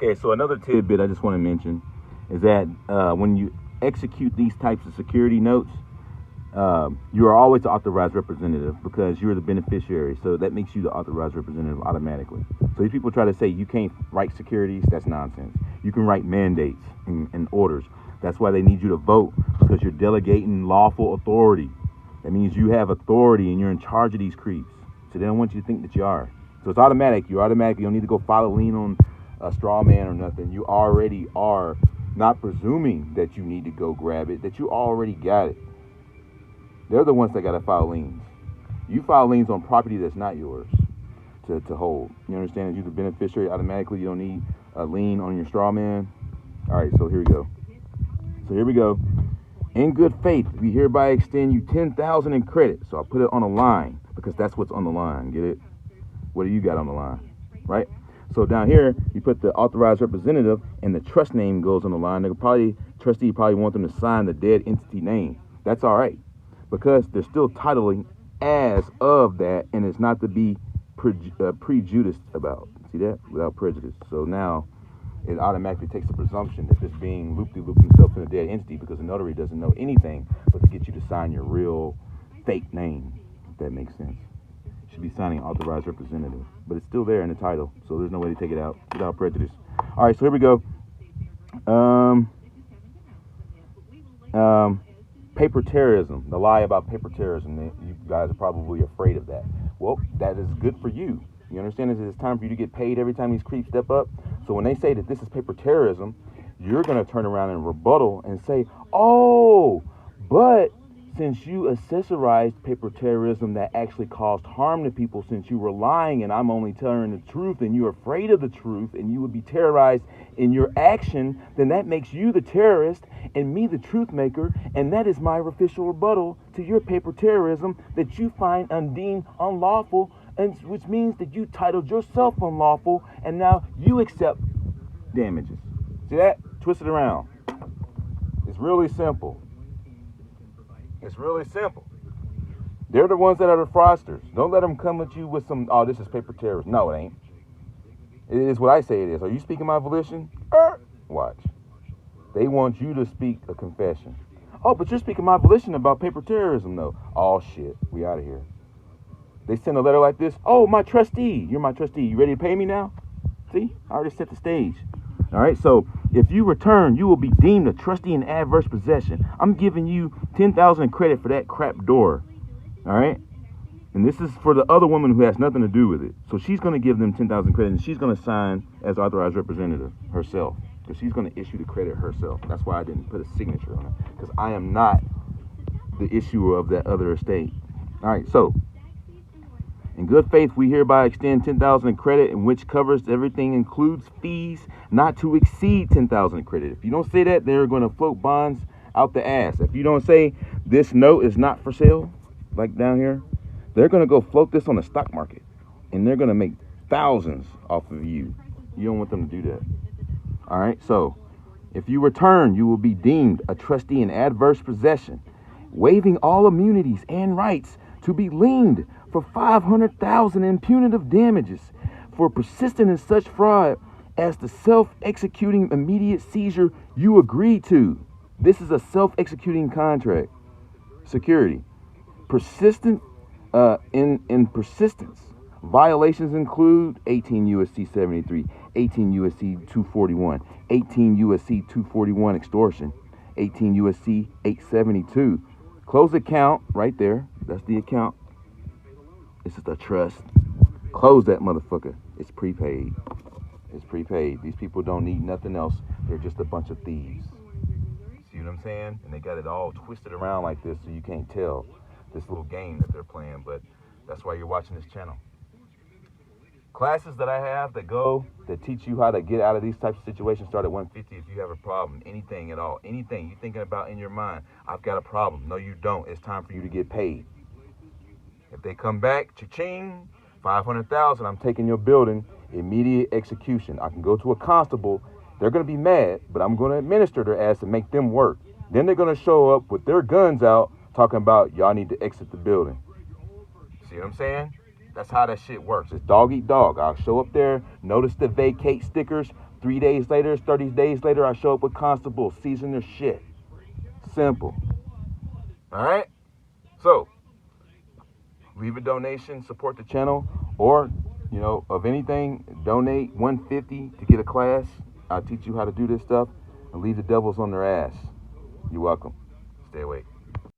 Okay, so another tidbit I just want to mention is that when you execute these types of security notes, you are always the authorized representative because you're the beneficiary. So that makes you the authorized representative automatically. So these people try to say you can't write securities. That's nonsense. You can write mandates and orders. That's why they need you to vote, because you're delegating lawful authority. That means you have authority and you're in charge of these creeps. So they don't want you to think that you are. So it's automatic. You're automatic. You don't need to go file a lien on a straw man or nothing. You already are, not presuming that you need to go grab it, that you already got it. They're the ones that got to file liens. You file liens on property that's not yours to hold. You understand? That you're the beneficiary automatically. You don't need a lien on your straw man. All right, so here we go. In good faith, we hereby extend you $10,000 in credit. So I put it on a line because that's what's on the line. Get it? What do you got on the line? Right? So down here, you put the authorized representative and the trust name goes on the line. Trustee probably want them to sign the dead entity name. That's all right, because they're still titling as of that, and it's not to be prejudiced about. See that? Without prejudice. So now it automatically takes the presumption that this being looped himself in a dead entity, because the notary doesn't know anything but to get you to sign your real fake name, if that makes sense. Should be signing authorized representative, but it's still there in the title, so there's no way to take it out without prejudice. All right, so here we go. Paper terrorism, the lie about paper terrorism. You guys are probably afraid of that. Well, that is good for you. You understand that it's time for you to get paid every time these creeps step up. So when they say that this is paper terrorism, you're going to turn around and rebuttal and say, oh, but since you accessorized paper terrorism that actually caused harm to people, since you were lying and I'm only telling the truth and you're afraid of the truth and you would be terrorized in your action, then that makes you the terrorist and me the truth maker, and that is my official rebuttal to your paper terrorism that you find undeemed unlawful, and which means that you titled yourself unlawful and now you accept damages. See that? Twist it around. It's really simple. It's really simple. They're the ones that are the fraudsters. Don't let them come at you with some, oh, this is paper terrorism. No, it ain't. It is what I say it is. Are you speaking my volition? Watch. They want you to speak a confession. Oh, but you're speaking my volition about paper terrorism, though. Oh, shit. We out of here. They send a letter like this. Oh, my trustee. You're my trustee. You ready to pay me now? See? I already set the stage. All right, so if you return, you will be deemed a trustee in adverse possession. I'm giving you $10,000 in credit for that crap door. All right, and this is for the other woman who has nothing to do with it. So she's going to give them $10,000 credit, and she's going to sign as authorized representative herself, because she's going to issue the credit herself. That's why I didn't put a signature on it, because I am not the issuer of that other estate. All right, so in good faith, we hereby extend $10,000 in credit, in which covers everything, includes fees not to exceed $10,000 in credit. If you don't say that, they're going to float bonds out the ass. If you don't say this note is not for sale, like down here, they're going to go float this on the stock market, and they're going to make thousands off of you. You don't want them to do that. All right, so if you return, you will be deemed a trustee in adverse possession, waiving all immunities and rights to be liened for $500,000 in punitive damages for persisting in such fraud as the self-executing immediate seizure you agreed to. This is a self-executing contract. Security. Persistent in persistence. Violations include 18 U.S.C. 73, 18 U.S.C. 241, 18 U.S.C. 241 extortion, 18 U.S.C. 872. Close account right there. That's the account. This is the trust. Close that motherfucker. It's prepaid. It's prepaid. These people don't need nothing else. They're just a bunch of thieves. See what I'm saying? And they got it all twisted around like this so you can't tell this little game that they're playing, but that's why you're watching this channel. Classes that I have that teach you how to get out of these types of situations start at $150 if you have a problem, anything at all, anything you're thinking about in your mind. I've got a problem. No, you don't. It's time for you to get paid. If they come back, cha-ching, $500,000, I'm taking your building, immediate execution. I can go to a constable. They're going to be mad, but I'm going to administer their ass and make them work. Then they're going to show up with their guns out talking about y'all need to exit the building. See what I'm saying? That's how that shit works. It's dog eat dog. I'll show up there, notice the vacate stickers. 3 days later, 30 days later, I show up with constables, season their shit. Simple. All right? So, leave a donation, support the channel, or, you know, of anything, donate $150 to get a class. I'll teach you how to do this stuff and leave the devils on their ass. You're welcome. Stay awake.